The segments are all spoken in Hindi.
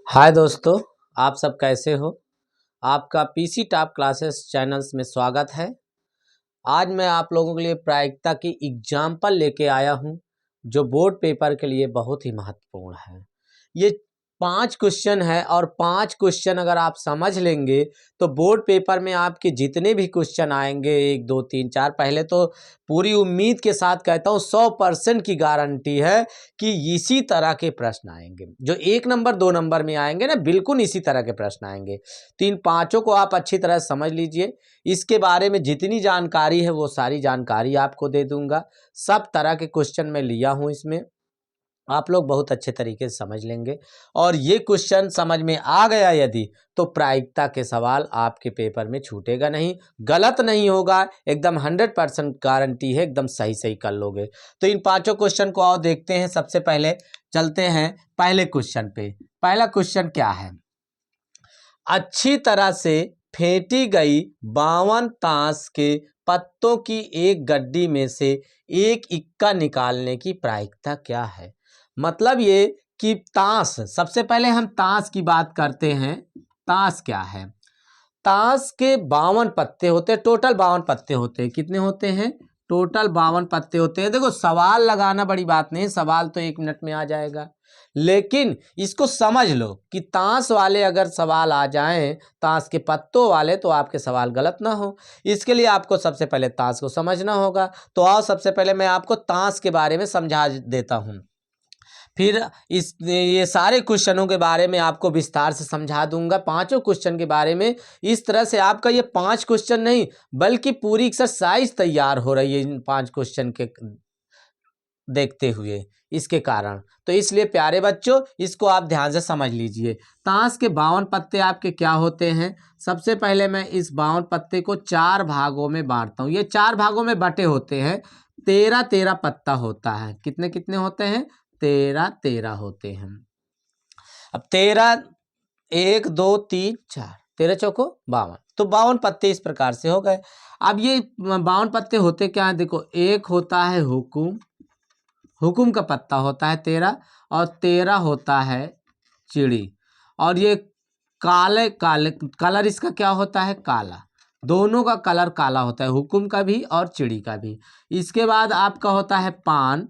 हाय दोस्तों, आप सब कैसे हो। आपका पीसी टॉप क्लासेस चैनल्स में स्वागत है। आज मैं आप लोगों के लिए प्रायिकता की एग्जाम्पल लेके आया हूँ जो बोर्ड पेपर के लिए बहुत ही महत्वपूर्ण है। ये 5 क्वेश्चन है और 5 क्वेश्चन अगर आप समझ लेंगे तो बोर्ड पेपर में आपके जितने भी क्वेश्चन आएंगे 1 2 3 4, पहले तो पूरी उम्मीद के साथ कहता हूँ 100% की गारंटी है कि इसी तरह के प्रश्न आएंगे। जो 1 नंबर 2 नंबर में आएंगे ना, बिल्कुल इसी तरह के प्रश्न आएंगे। तो इन पाँचों को आप अच्छी तरह समझ लीजिए। इसके बारे में जितनी जानकारी है वो सारी जानकारी आपको दे दूंगा। सब तरह के क्वेश्चन मैं लिया हूँ इसमें, आप लोग बहुत अच्छे तरीके से समझ लेंगे। और ये क्वेश्चन समझ में आ गया यदि, तो प्रायिकता के सवाल आपके पेपर में छूटेगा नहीं, गलत नहीं होगा, एकदम 100% गारंटी है, एकदम सही सही कर लोगे। तो इन पांचों क्वेश्चन को आओ देखते हैं। सबसे पहले चलते हैं पहले क्वेश्चन पे। पहला क्वेश्चन क्या है? अच्छी तरह से फेंटी गई 52 ताश के पत्तों की एक गड्डी में से एक इक्का निकालने की प्रायिकता क्या है? मतलब ये कि ताश, सबसे पहले हम ताश की बात करते हैं। ताश क्या है? ताश के 52 पत्ते होते हैं, टोटल 52 पत्ते होते हैं। कितने होते हैं? टोटल 52 पत्ते होते हैं। देखो, सवाल लगाना बड़ी बात नहीं, सवाल तो 1 मिनट में आ जाएगा, लेकिन इसको समझ लो कि ताश वाले अगर सवाल आ जाएं, ताश के पत्तों वाले, तो आपके सवाल गलत ना हो। इसके लिए आपको सबसे पहले ताश को समझना होगा। तो आओ सबसे पहले मैं आपको ताश के बारे में समझा देता हूँ, फिर ये सारे क्वेश्चनों के बारे में आपको विस्तार से समझा दूंगा। पांचों क्वेश्चन के बारे में इस तरह से आपका ये 5 क्वेश्चन नहीं बल्कि पूरी एक्सरसाइज तैयार हो रही है इन 5 क्वेश्चन के देखते हुए, इसके कारण। तो इसलिए प्यारे बच्चों, इसको आप ध्यान से समझ लीजिए। ताश के 52 पत्ते आपके क्या होते हैं? सबसे पहले मैं इस 52 पत्ते को 4 भागों में बांटता हूँ। ये 4 भागों में बटे होते हैं। 13 पत्ता होता है। कितने कितने होते हैं? 13 होते हैं। अब 13, 1 2 3 4, 13 चौको 52, तो 52 पत्ते इस प्रकार से हो गए। अब ये 52 पत्ते होते क्या है? देखो, एक होता है हुकुम, हुकुम का पत्ता होता है 13, और 13 होता है चिड़ी। और ये काले काले कलर इसका क्या होता है? काला। दोनों का कलर काला होता है, हुकुम का भी और चिड़ी का भी। इसके बाद आपका होता है पान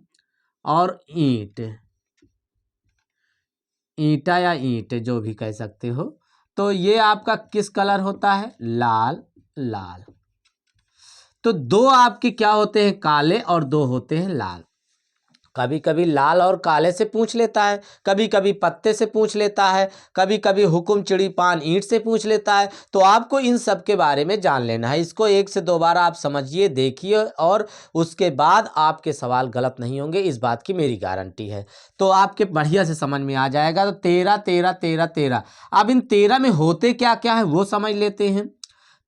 और ईंट, ईंटा या ईंट जो भी कह सकते हो। तो ये आपका किस कलर होता है? लाल। लाल। तो 2 आपके क्या होते हैं? काले, और 2 होते हैं लाल। कभी कभी लाल और काले से पूछ लेता है, कभी कभी पत्ते से पूछ लेता है, कभी कभी हुकुम चिड़ी पान ईंट से पूछ लेता है। तो आपको इन सब के बारे में जान लेना है। इसको 1 से 2 बार आप समझिए, देखिए, और उसके बाद आपके सवाल गलत नहीं होंगे, इस बात की मेरी गारंटी है। तो आपके बढ़िया से समझ में आ जाएगा। तो 13 13 13 13। अब इन 13 में होते क्या क्या है वो समझ लेते हैं।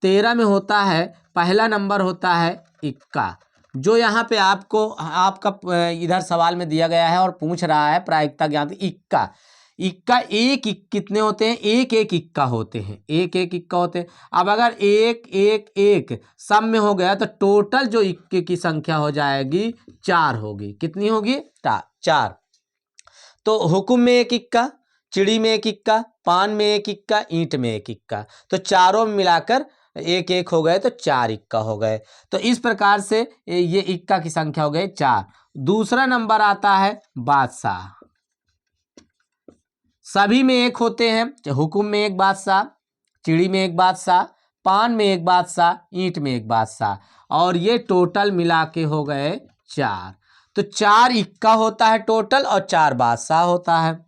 13 में होता है, पहला नंबर होता है इक्का, जो यहाँ पे आपको आपका इधर सवाल में दिया गया है और पूछ रहा है प्रायिकता ज्ञान। इक्का, इक्का कितने होते हैं? एक एक इक्का होते हैं, एक एक इक्का होते हैं। अब अगर एक एक एक सब में हो गया तो टोटल जो इक्के की संख्या हो जाएगी 4 होगी। कितनी होगी? 4। तो हुकुम में एक इक्का, चिड़ी में एक इक्का, पान में एक इक्का, ईंट में एक इक्का, तो चारों में मिलाकर एक एक हो गए, तो 4 इक्का हो गए। तो इस प्रकार से ये इक्का की संख्या हो गई 4। दूसरा नंबर आता है बादशाह। सभी में एक होते हैं, हुकुम में एक बादशाह, चिड़ी में एक बादशाह, पान में एक बादशाह, ईंट में एक बादशाह, और ये टोटल मिला के हो गए 4। तो 4 इक्का होता है टोटल, और 4 बादशाह होता है।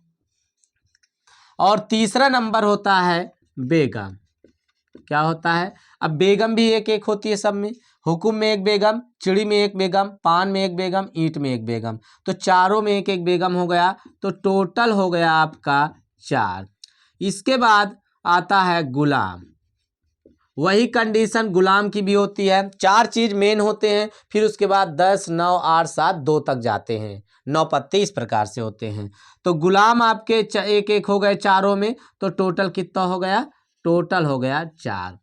और तीसरा नंबर होता है बेगम। क्या होता है? अब बेगम भी एक एक होती है सब में। हुकुम में एक बेगम, चिड़ी में एक बेगम, पान में एक बेगम, ईंट में एक बेगम, तो चारों में एक एक बेगम हो गया। तो टोटल हो गया आपका 4। इसके बाद आता है गुलाम। वही कंडीशन गुलाम की भी होती है। 4 चीज मेन होते हैं, फिर उसके बाद 10 9 8 7 2 तक जाते हैं। 9 पत्ते इस प्रकार से होते हैं। तो गुलाम आपके एक एक हो गए चारों में, तो टोटल कितना हो गया? टोटल हो गया 4।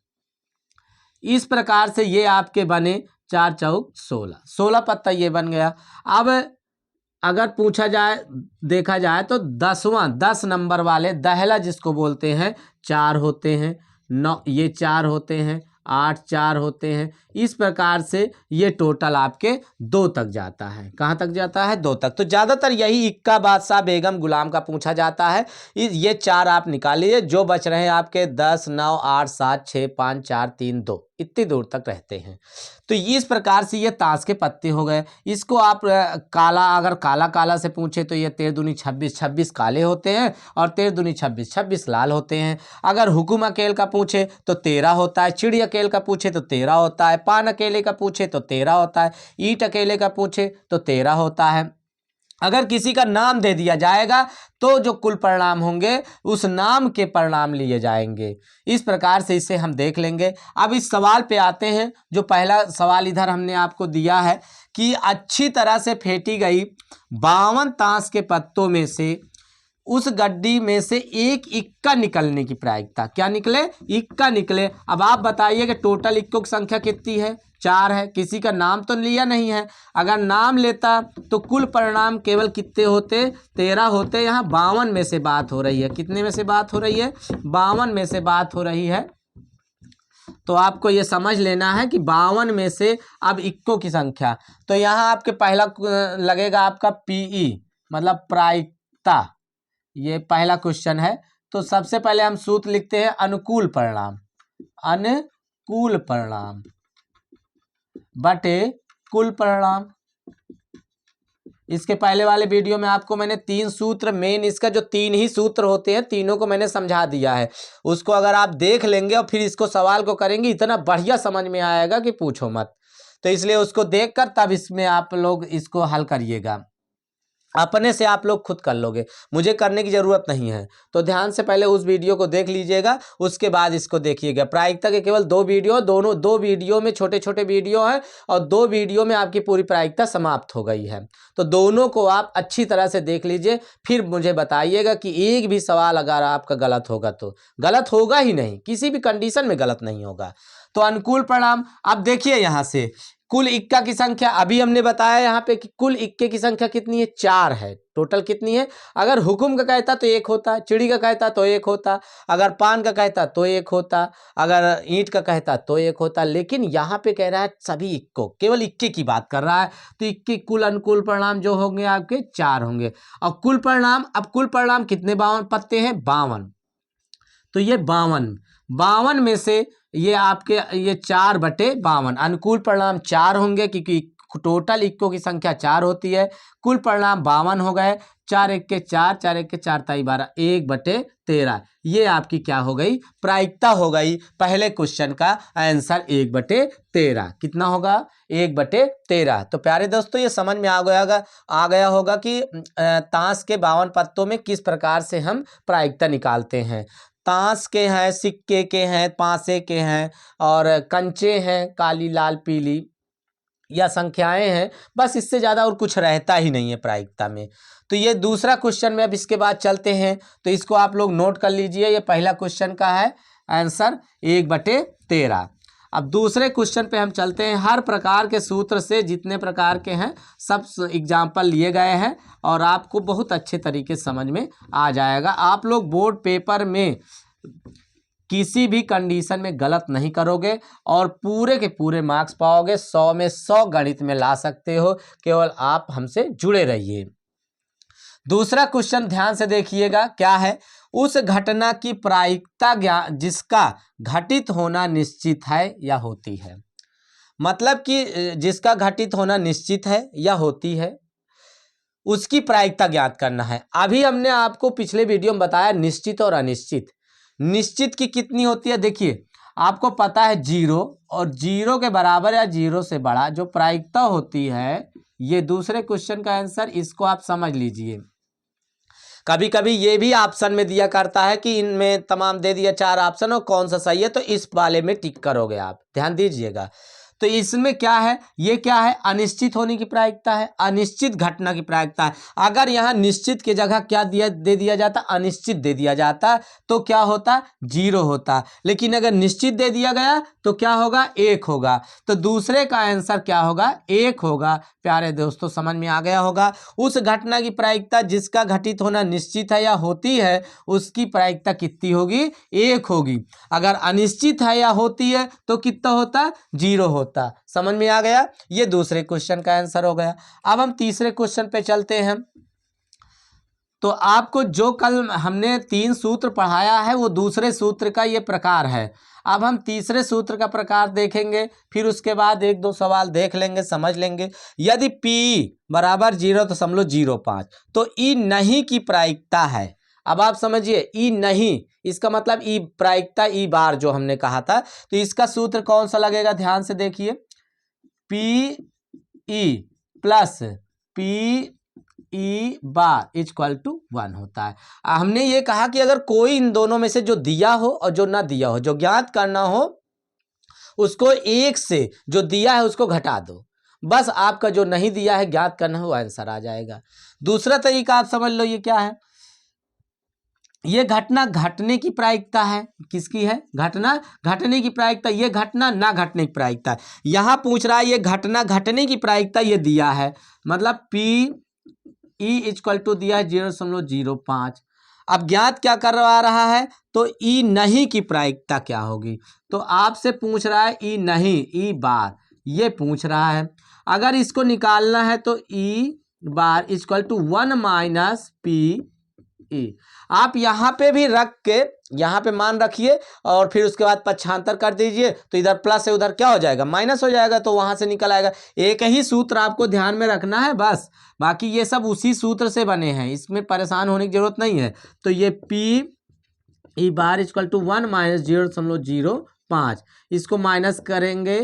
इस प्रकार से ये आपके बने 4 चौक 16, 16 पत्ता ये बन गया। अब अगर पूछा जाए, देखा जाए तो 10 नंबर वाले दहला जिसको बोलते हैं 4 होते हैं, 9 ये 4 होते हैं, 8 4 होते हैं। इस प्रकार से ये टोटल आपके 2 तक जाता है। कहाँ तक जाता है? 2 तक। तो ज़्यादातर यही इक्का, बादशाह, बेगम, गुलाम का पूछा जाता है। ये 4 आप निकाल लीजिए, जो बच रहे हैं आपके 10 9 8 7 6 5 4 3 2 इतनी दूर तक रहते हैं। तो इस प्रकार से ये ताश के पत्ते हो गए। इसको आप काला, अगर काला काला से पूछे तो ये 13 दूनी 26, 26 काले होते हैं और 13 दूनी 26, 26 लाल होते हैं। अगर हुकुम अकेल का पूछे तो 13 होता है, चिड़ी अकेल का पूछे तो 13 होता है, पान अकेले का पूछे तो 13 होता है, ईंट अकेले का पूछे तो 13 होता है। अगर किसी का नाम दे दिया जाएगा तो जो कुल परिणाम होंगे उस नाम के परिणाम लिए जाएंगे। इस प्रकार से इसे हम देख लेंगे। अब इस सवाल पे आते हैं। जो पहला सवाल इधर हमने आपको दिया है कि अच्छी तरह से फेंटी गई 52 ताश के पत्तों में से उस गड्डी में से एक इक्का निकलने की प्रायिकता। क्या निकले? इक्का निकले। अब आप बताइए कि टोटल इक्कों की संख्या कितनी है? 4 है। किसी का नाम तो लिया नहीं है। अगर नाम लेता तो कुल परिणाम केवल कितने होते? 13 होते। यहाँ 52 में से बात हो रही है। कितने में से बात हो रही है? 52 में से बात हो रही है। तो आपको ये समझ लेना है कि 52 में से अब इक्कों की संख्या। तो यहाँ आपके पहला लगेगा आपका पीई, मतलब प्रायिकता। ये पहला क्वेश्चन है। तो सबसे पहले हम सूत्र लिखते हैं अनुकूल परिणाम, अनुकूल परिणाम बटे कुल परिणाम। इसके पहले वाले वीडियो में आपको मैंने 3 सूत्र, मेन इसका जो 3 ही सूत्र होते हैं, तीनों को मैंने समझा दिया है। उसको अगर आप देख लेंगे और फिर इसको सवाल को करेंगे, इतना बढ़िया समझ में आएगा कि पूछो मत। तो इसलिए उसको देखकर तब इसमें आप लोग इसको हल करिएगा। अपने से आप लोग खुद कर लोगे, मुझे करने की ज़रूरत नहीं है। तो ध्यान से पहले उस वीडियो को देख लीजिएगा, उसके बाद इसको देखिएगा। प्रायिकता के केवल 2 वीडियो, दोनों 2 वीडियो में छोटे छोटे वीडियो हैं और 2 वीडियो में आपकी पूरी प्रायिकता समाप्त हो गई है। तो दोनों को आप अच्छी तरह से देख लीजिए, फिर मुझे बताइएगा कि एक भी सवाल अगर आपका गलत होगा तो गलत होगा ही नहीं, किसी भी कंडीशन में गलत नहीं होगा। तो अनुकूल परिणाम, अब देखिए यहाँ से कुल इक्का की संख्या अभी हमने बताया यहाँ पे कि कुल इक्के की संख्या कितनी है? 4 है। टोटल कितनी है? अगर हुकुम का कहता तो 1 होता, चिड़ी का कहता तो 1 होता, अगर पान का कहता तो 1 होता, अगर ईंट का कहता तो 1 होता। लेकिन यहाँ पे कह रहा है सभी इक्को, केवल इक्के की बात कर रहा है। तो इक्के कुल अनुकूल परिणाम जो होंगे आपके 4 होंगे। और कुल परिणाम, अब कुल परिणाम कितने 52 पत्ते हैं? 52। तो ये 52 में से ये आपके ये 4/52 अनुकूल परिणाम 4 होंगे, क्योंकि टोटल इक्कों की संख्या 4 होती है। कुल परिणाम 52 हो गए। 4 1 के 4, 4 1 के 4 ताई 12, 1/13। ये आपकी क्या हो गई? प्रायिकता हो गई। पहले क्वेश्चन का आंसर 1/13 कितना होगा? 1/13। तो प्यारे दोस्तों, ये समझ में आ गया होगा कि ताश के 52 पत्तों में किस प्रकार से हम प्रायिकता निकालते हैं। ताश के हैं, सिक्के के हैं, पासे के हैं और कंचे हैं, काली लाल पीली, या संख्याएं हैं। बस इससे ज़्यादा और कुछ रहता ही नहीं है प्रायिकता में। तो ये दूसरा क्वेश्चन में अब इसके बाद चलते हैं। तो इसको आप लोग नोट कर लीजिए। ये पहला क्वेश्चन का है आंसर 1/13। अब दूसरे क्वेश्चन पे हम चलते हैं। हर प्रकार के सूत्र से जितने प्रकार के हैं सब एग्जाम्पल लिए गए हैं और आपको बहुत अच्छे तरीके से समझ में आ जाएगा। आप लोग बोर्ड पेपर में किसी भी कंडीशन में गलत नहीं करोगे और पूरे के पूरे मार्क्स पाओगे। 100 में 100 गणित में ला सकते हो, केवल आप हमसे जुड़े रहिए। दूसरा क्वेश्चन ध्यान से देखिएगा, क्या है? उस घटना की प्रायिकता जिसका घटित होना निश्चित है या होती है। मतलब कि जिसका घटित होना निश्चित है या होती है उसकी प्रायिकता ज्ञात करना है। अभी हमने आपको पिछले वीडियो में बताया निश्चित और अनिश्चित। निश्चित की कितनी होती है? देखिए, आपको पता है 0 और 0 के बराबर या 0 से बड़ा जो प्रायिकता होती है, ये दूसरे क्वेश्चन का आंसर, इसको आप समझ लीजिए। कभी कभी ये भी ऑप्शन में दिया करता है कि इनमें तमाम दे दिया 4 ऑप्शन और कौन सा सही है, तो इस वाले में टिक करोगे आप, ध्यान दीजिएगा। तो इसमें क्या है, ये क्या है, अनिश्चित होने की प्रायिकता है, अनिश्चित घटना की प्रायिकता है। अगर यहाँ निश्चित की जगह क्या दे दिया जाता, अनिश्चित दे दिया जाता, तो क्या होता, 0 होता। लेकिन अगर निश्चित दे दिया गया तो क्या होगा, 1 होगा। तो दूसरे का आंसर क्या होगा, 1 होगा। प्यारे दोस्तों समझ में आ गया होगा। उस घटना की प्रायिकता जिसका घटित होना निश्चित है या होती है, उसकी प्रायिकता कितनी होगी, 1 होगी। अगर अनिश्चित है या होती है तो कितना होता, 0 होता। समझ में आ गया। ये दूसरे क्वेश्चन का आंसर हो गया। अब हम तीसरे क्वेश्चन पे चलते हैं। तो आपको जो कल हमने 3 सूत्र पढ़ाया है वो दूसरे सूत्र का ये प्रकार है। अब हम तीसरे सूत्र का प्रकार देखेंगे, फिर उसके बाद 1-2 सवाल देख लेंगे, समझ लेंगे। यदि P बराबर 0.05 तो ई नहीं की प्रायिकता है। अब आप समझिए, ई नहीं, इसका मतलब ई प्रायिकता, ई बार जो हमने कहा था, तो इसका सूत्र कौन सा लगेगा, ध्यान से देखिए। P E plus P E bar equal to 1 होता है। हमने ये कहा कि अगर कोई इन दोनों में से जो दिया हो और जो ना दिया हो, जो ज्ञात करना हो उसको 1 से जो दिया है उसको घटा दो, बस आपका जो नहीं दिया है ज्ञात करना हो आंसर आ जाएगा। दूसरा तरीका आप समझ लो, ये क्या है, ये घटना घटने की प्रायिकता है। किसकी है, घटना घटने की प्रायिकता। ये घटना ना घटने की प्रायिकता है। यहां पूछ रहा है ये घटना घटने की प्रायिकता, ये दिया है, मतलब पी ई इक्वल टू दिया है 0.05। अब ज्ञात क्या करवा रहा है, तो ई नहीं की प्रायिकता क्या होगी। तो आपसे पूछ रहा है ई नहीं, ई बार, ये पूछ रहा है। अगर इसको निकालना है तो E bar equal to 1 minus P E. आप यहाँ पे भी रख के यहाँ पे मान रखिए और फिर उसके बाद पक्षांतर कर दीजिए, तो इधर प्लस है उधर क्या हो जाएगा, माइनस हो जाएगा, तो वहां से निकल आएगा। एक ही सूत्र आपको ध्यान में रखना है बस, बाकी ये सब उसी सूत्र से बने हैं, इसमें परेशान होने की जरूरत नहीं है। तो ये P E bar equal to 1 minus 0.05, इसको माइनस करेंगे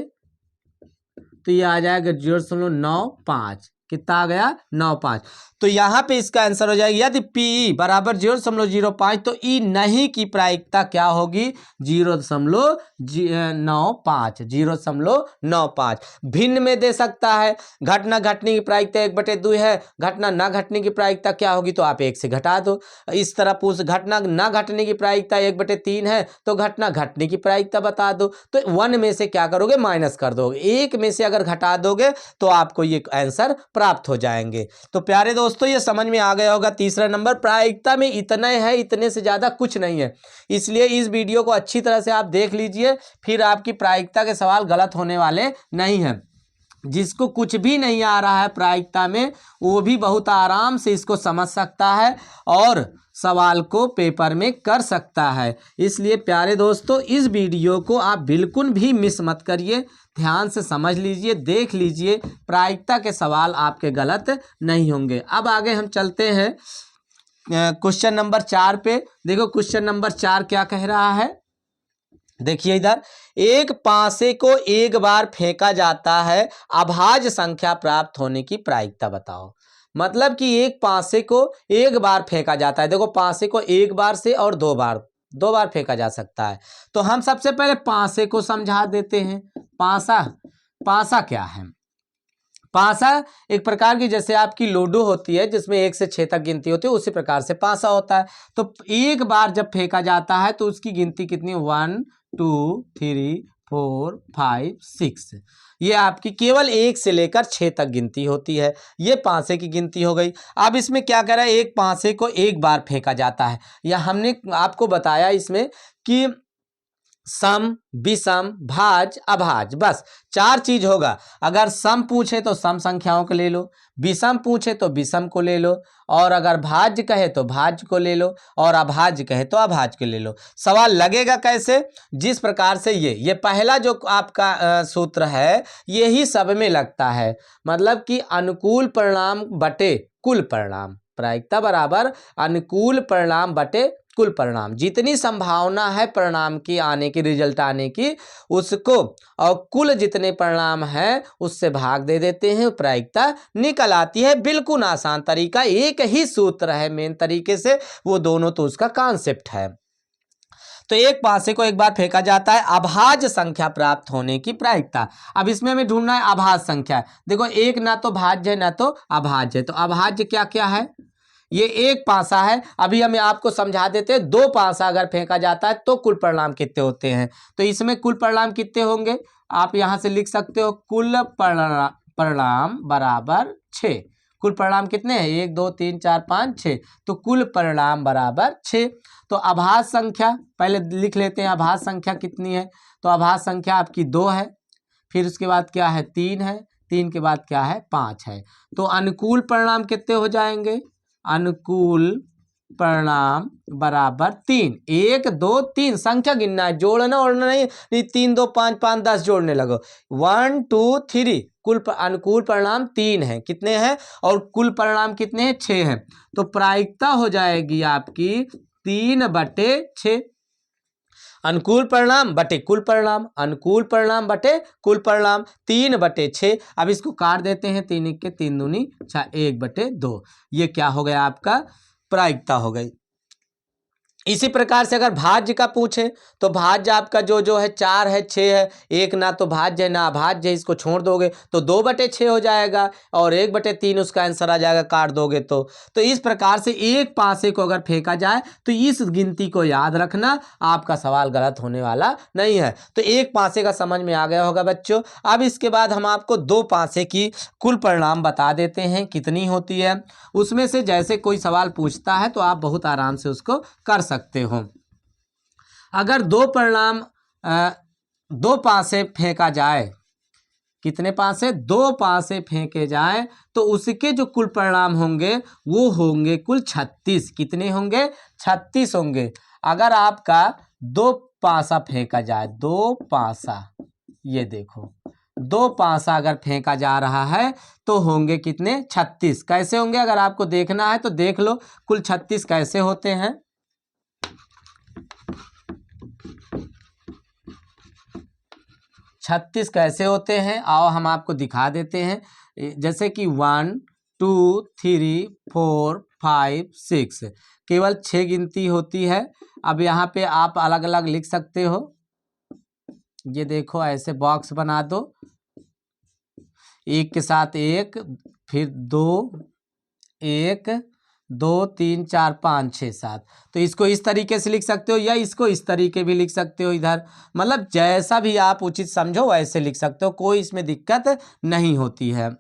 तो ये आ जाएगा 0.95। कितना आ गया, 95। तो यहाँ पे इसका आंसर हो जाएगा, यदि पी बराबर 0.05 तो ई नहीं की प्रायिकता क्या होगी, 0.95, 0.95। भिन्न में दे सकता है। घटना घटने की प्रायिकता 1/2 है, घटना ना घटने की प्रायिकता क्या होगी, तो आप 1 से घटा दो। इस तरह पूछ, घटना ना घटने की प्रायिकता 1/3 है, तो घटना घटने की प्रायिकता बता दो। तो 1 में से क्या करोगे, माइनस कर दोगे। 1 में से अगर घटा दोगे तो आपको ये आंसर प्राप्त हो जाएंगे। तो प्यारे दोस्तों ये समझ में आ गया होगा। तीसरा नंबर, प्रायिकता में इतना है, इतने से ज्यादा कुछ नहीं है, इसलिए इस वीडियो को अच्छी तरह से आप देख लीजिए, फिर आपकी प्रायिकता के सवाल गलत होने वाले नहीं हैं। जिसको कुछ भी नहीं आ रहा है प्रायिकता में, वो भी बहुत आराम से इसको समझ सकता है और सवाल को पेपर में कर सकता है। इसलिए प्यारे दोस्तों इस वीडियो को आप बिल्कुल भी मिस मत करिए, ध्यान से समझ लीजिए, देख लीजिए, प्रायिकता के सवाल आपके गलत नहीं होंगे। अब आगे हम चलते हैं क्वेश्चन नंबर 4 पे। देखो क्वेश्चन नंबर 4 क्या कह रहा है, देखिए इधर, एक पासे को एक बार फेंका जाता है, अभाज्य संख्या प्राप्त होने की प्रायिकता बताओ। मतलब कि एक पासे को एक बार फेंका जाता है। देखो पासे को एक बार से और दो बार फेंका जा सकता है। तो हम सबसे पहले पासे को समझा देते हैं। पासा क्या है, पासा एक प्रकार की, जैसे आपकी लूडो होती है जिसमें 1 से 6 तक गिनती होती है, उसी प्रकार से पासा होता है। तो एक बार जब फेंका जाता है तो उसकी गिनती कितनी, 1 2 3 4 5 6, ये आपकी केवल 1 से लेकर 6 तक गिनती होती है। ये पासे की गिनती हो गई। अब इसमें क्या कह रहा है, एक पासे को एक बार फेंका जाता है। या हमने आपको बताया इसमें कि सम, विषम, भाज्य, अभाज्य, बस 4 चीज होगा। अगर सम पूछे तो सम संख्याओं को ले लो, विषम पूछे तो विषम को ले लो, और अगर भाज्य कहे तो भाज्य को ले लो, और अभाज्य कहे तो अभाज्य को ले लो। सवाल लगेगा कैसे, जिस प्रकार से ये पहला जो आपका सूत्र है यही सब में लगता है। मतलब कि अनुकूल परिणाम बटे कुल परिणाम, प्रायिकता बराबर अनुकूल परिणाम बटे कुल परिणाम। जितनी संभावना है परिणाम की आने की, रिजल्ट आने की, उसको और कुल जितने परिणाम हैं उससे भाग दे देते हैं, प्रायिकता निकल आती है। बिल्कुल आसान तरीका, एक ही सूत्र है मेन तरीके से, वो दोनों तो उसका कॉन्सेप्ट है। तो एक पासे को एक बार फेंका जाता है। अभाज्य संख्या प्राप्त होने की प्रायिकता। अब इसमें हमें ढूंढना है अभाज्य संख्या। देखो एक ना तो भाज्य है ना तो अभाज्य है। तो अभाज्य क्या क्या है? ये एक पासा है। अभी हम आपको समझा देते हैं, दो पासा अगर फेंका जाता है तो कुल परिणाम कितने होते हैं। तो इसमें कुल परिणाम कितने होंगे आप यहां से लिख सकते हो, कुल परिणाम बराबर 6। कुल परिणाम कितने हैं? 1 2 3 4 5 6। तो कुल परिणाम बराबर 6। तो अभाज्य संख्या पहले लिख लेते हैं। अभाज्य संख्या कितनी है? तो अभाज्य संख्या आपकी 2 है, फिर उसके बाद क्या है? 3 है, 3 के बाद क्या है? 5 है। तो अनुकूल परिणाम कितने हो जाएंगे? अनुकूल परिणाम बराबर 3। 1 2 3 संख्या गिनना है, जोड़ना ओढ़ना नहीं 3 2 5 5 10 जोड़ने लगो। 1 2 3 अनुकूल परिणाम 3 है। कितने हैं? और कुल परिणाम कितने हैं? 6 हैं। तो प्रायिकता हो जाएगी आपकी 3/6। अनुकूल परिणाम बटे कुल परिणाम, अनुकूल परिणाम बटे कुल परिणाम 3/6। अब इसको काट देते हैं, 3 1 के 3 दूनी 6, 1/2। ये क्या हो गया? आपका प्रायिकता हो गई। इसी प्रकार से अगर भाज्य का पूछे तो भाज्य आपका जो है 4 है, 6 है। एक ना तो भाज्य है ना अभाज्य है, इसको छोड़ दोगे तो 2/6 हो जाएगा और 1/3 उसका आंसर आ जाएगा, काट दोगे तो इस प्रकार से एक पासे को अगर फेंका जाए तो इस गिनती को याद रखना, आपका सवाल गलत होने वाला नहीं है। तो एक पासे का समझ में आ गया होगा बच्चों। अब इसके बाद हम आपको दो पासे की कुल परिणाम बता देते हैं कितनी होती है। उसमें से जैसे कोई सवाल पूछता है तो आप बहुत आराम से उसको कर सकते हो। अगर दो पासे फेंका जाए, कितने पासे? 2 पासे फेंके जाए तो उसके जो कुल परिणाम होंगे वो होंगे कुल 36। कितने होंगे? 36 होंगे। अगर आपका 2 पासा फेंका जाए, 2 पासा, ये देखो 2 पासा अगर फेंका जा रहा है तो होंगे कितने? 36। कैसे होंगे? अगर आपको देखना है तो देख लो कुल 36 कैसे होते हैं। 36 कैसे होते हैं आओ हम आपको दिखा देते हैं। जैसे कि 1 2 3 4 5 6, केवल 6 गिनती होती है। अब यहाँ पे आप अलग अलग लिख सकते हो। ये देखो ऐसे बॉक्स बना दो, एक के साथ एक, फिर 2 1 2 3 4 5 6 7। तो इसको इस तरीके से लिख सकते हो या इसको इस तरीके भी लिख सकते हो। इधर मतलब जैसा भी आप उचित समझो वैसे लिख सकते हो, कोई इसमें दिक्कत नहीं होती है।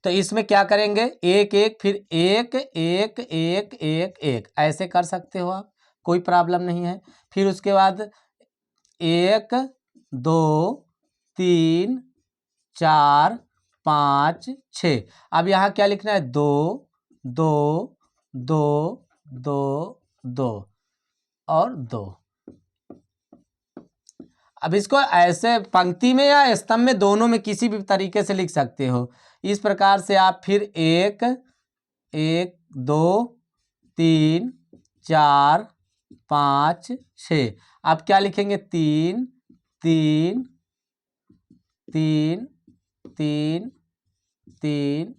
तो इसमें क्या करेंगे? 1 1 फिर 1 1 1 1 1 ऐसे कर सकते हो आप, कोई प्रॉब्लम नहीं है। फिर उसके बाद 1 2 3 4 5 6। अब यहाँ क्या लिखना है? 2 2 2 2 2 और 2। अब इसको ऐसे पंक्ति में या स्तंभ में, दोनों में किसी भी तरीके से लिख सकते हो। इस प्रकार से आप फिर 1 1 2 3 4 5 6। आप क्या लिखेंगे? 3 3 3 3 3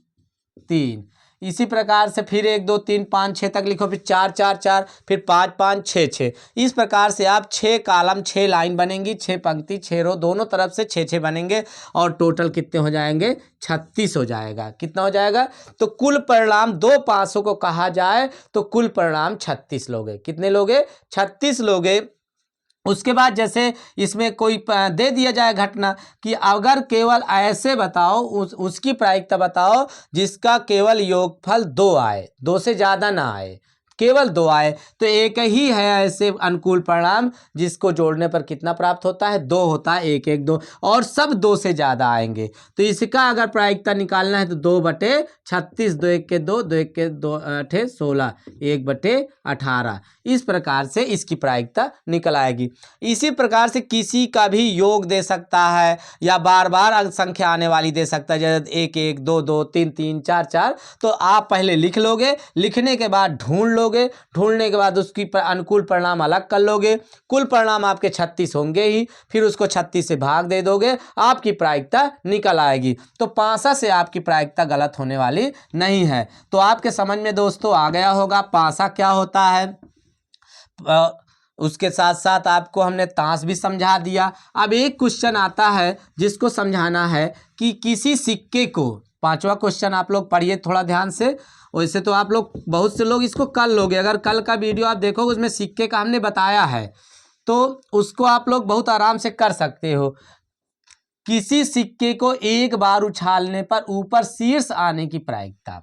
3। इसी प्रकार से फिर 1 2 3 5 6 तक लिखो, फिर 4 4 4, फिर 5 5 6 6। इस प्रकार से आप 6 कॉलम 6 लाइन बनेंगी, 6 पंक्ति 6 रो, दोनों तरफ से 6 6 बनेंगे और टोटल कितने हो जाएंगे? 36 हो जाएगा। कितना हो जाएगा? तो कुल परिणाम दो पासों को कहा जाए तो कुल परिणाम 36 लोगे। कितने लोगे? 36 लोगे। उसके बाद जैसे इसमें कोई दे दिया जाए घटना कि अगर केवल ऐसे बताओ, उसकी प्रायिकता बताओ जिसका केवल योगफल 2 आए, 2 से ज़्यादा ना आए, केवल 2 आए, तो एक ही है ऐसे अनुकूल परिणाम जिसको जोड़ने पर कितना प्राप्त होता है? 2 होता है। 1 1 2 और सब 2 से ज़्यादा आएंगे। तो इसका अगर प्रायिकता निकालना है तो 2/36, 2 1 के 2, 2 1 के 2 8 16, 1/18। इस प्रकार से इसकी प्रायिकता निकल आएगी। इसी प्रकार से किसी का भी योग दे सकता है या बार बार अंक संख्या आने वाली दे सकता है, जैसे 1 1 2 2 3 3 4 4। तो आप पहले लिख लोगे, लिखने के बाद ढूंढ लोगे, ढूंढने के बाद उसकी अनुकूल परिणाम अलग कर लोगे। कुल परिणाम आपके 36 होंगे ही, फिर उसको 36 से भाग दे दोगे, आपकी प्रायिकता निकल आएगी। तो पासा से आपकी प्रायिकता गलत होने वाली नहीं है। तो आपके समझ में दोस्तों आ गया होगा पासा क्या होता है। उसके साथ साथ आपको हमने ताश भी समझा दिया। अब एक क्वेश्चन आता है जिसको समझाना है कि किसी सिक्के को, 5वां क्वेश्चन आप लोग पढ़िए थोड़ा ध्यान से। वैसे तो आप लोग बहुत से लोग इसको कर लोगे, अगर कल का वीडियो आप देखोगे उसमें सिक्के का हमने बताया है तो उसको आप लोग बहुत आराम से कर सकते हो। किसी सिक्के को एक बार उछालने पर ऊपर शीर्ष आने की प्रायिकता।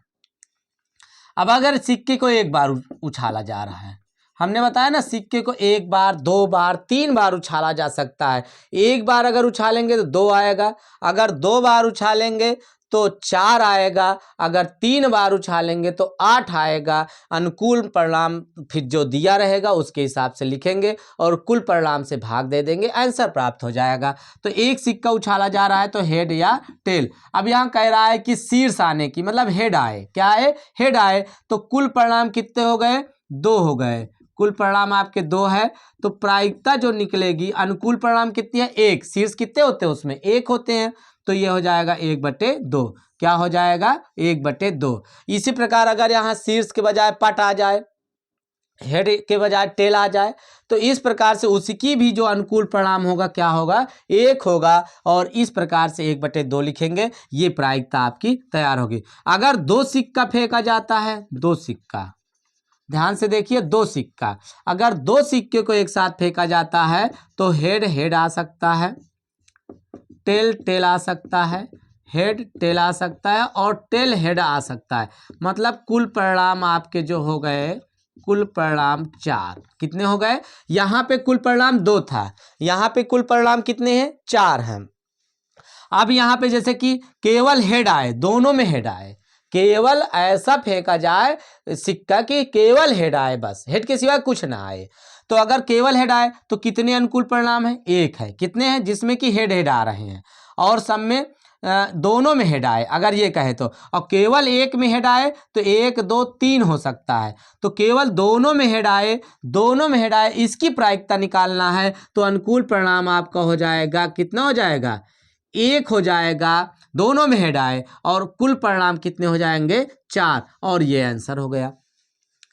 अब अगर सिक्के को एक बार उछाला जा रहा है, हमने बताया ना सिक्के को एक बार, 2 बार, 3 बार उछाला जा सकता है। एक बार अगर उछालेंगे तो 2 आएगा, अगर 2 बार उछालेंगे तो 4 आएगा, अगर 3 बार उछालेंगे तो 8 आएगा। अनुकूल परिणाम फिर जो दिया रहेगा उसके हिसाब से लिखेंगे और कुल परिणाम से भाग दे देंगे, आंसर प्राप्त हो जाएगा। तो एक सिक्का उछाला जा रहा है तो हेड या टेल। अब यहाँ कह रहा है कि शीर्ष आने की, मतलब हेड आए, क्या है, हेड आए। तो कुल परिणाम कितने हो गए, 2 हो गए। कुल परिणाम आपके 2 है तो प्रायिकता जो निकलेगी, अनुकूल परिणाम कितनी है, 1। शीर्ष कितने होते हैं, उसमें 1 होते हैं, तो ये हो जाएगा 1/2। क्या हो जाएगा, 1/2। इसी प्रकार अगर यहाँ शीर्ष के बजाय पट आ जाए, हेड के बजाय टेल आ जाए, तो इस प्रकार से उसकी भी जो अनुकूल परिणाम होगा क्या होगा, 1 होगा। और इस प्रकार से 1/2 लिखेंगे, ये प्रायिकता आपकी तैयार होगी। अगर 2 सिक्का फेंका जाता है, 2 सिक्का, ध्यान से देखिए, 2 सिक्का, अगर 2 सिक्के को एक साथ फेंका जाता है तो हेड हेड आ सकता है, टेल टेल आ सकता है, हेड टेल आ सकता है और टेल हेड आ सकता है। मतलब कुल परिणाम आपके जो हो गए, कुल परिणाम 4। कितने हो गए, यहाँ पे कुल परिणाम 2 था, यहाँ पे कुल परिणाम कितने हैं, 4 हैं। अब यहाँ पे जैसे कि केवल हेड आए, दोनों में हेड आए, केवल ऐसा फेंका जाए सिक्का कि केवल हेड आए, बस हेड के सिवाय कुछ ना आए। तो अगर केवल हेड आए तो कितने अनुकूल परिणाम है, 1 है। कितने हैं, जिसमें कि हेड हेड आ रहे हैं और सब में दोनों में हेड आए, अगर ये कहे तो। और केवल एक में हेड आए तो 1 2 3 हो सकता है, तो केवल दोनों में हेड आए, दोनों में हेड आए, इसकी प्रायिकता निकालना है। तो अनुकूल परिणाम आपका हो जाएगा, कितना हो जाएगा, 1 हो जाएगा, दोनों में हेड आए, और कुल परिणाम कितने हो जाएंगे, 4, और ये आंसर हो गया।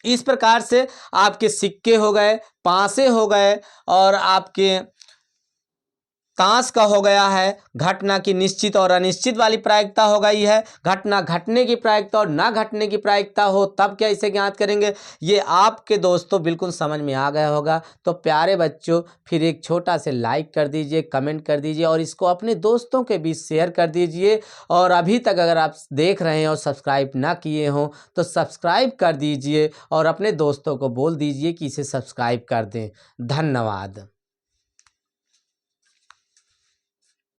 इस प्रकार से आपके सिक्के हो गए, पासे हो गए, और आपके ताश का हो गया है। घटना की निश्चित और अनिश्चित वाली प्रायिकता हो गई है। घटना घटने की प्रायिकता और ना घटने की प्रायिकता हो तब क्या इसे ज्ञात करेंगे, ये आपके दोस्तों बिल्कुल समझ में आ गया होगा। तो प्यारे बच्चों, फिर एक छोटा से लाइक कर दीजिए, कमेंट कर दीजिए और इसको अपने दोस्तों के बीच शेयर कर दीजिए। और अभी तक अगर आप देख रहे हैं और सब्सक्राइब ना किए हों तो सब्सक्राइब कर दीजिए और अपने दोस्तों को बोल दीजिए कि इसे सब्सक्राइब कर दें। धन्यवाद।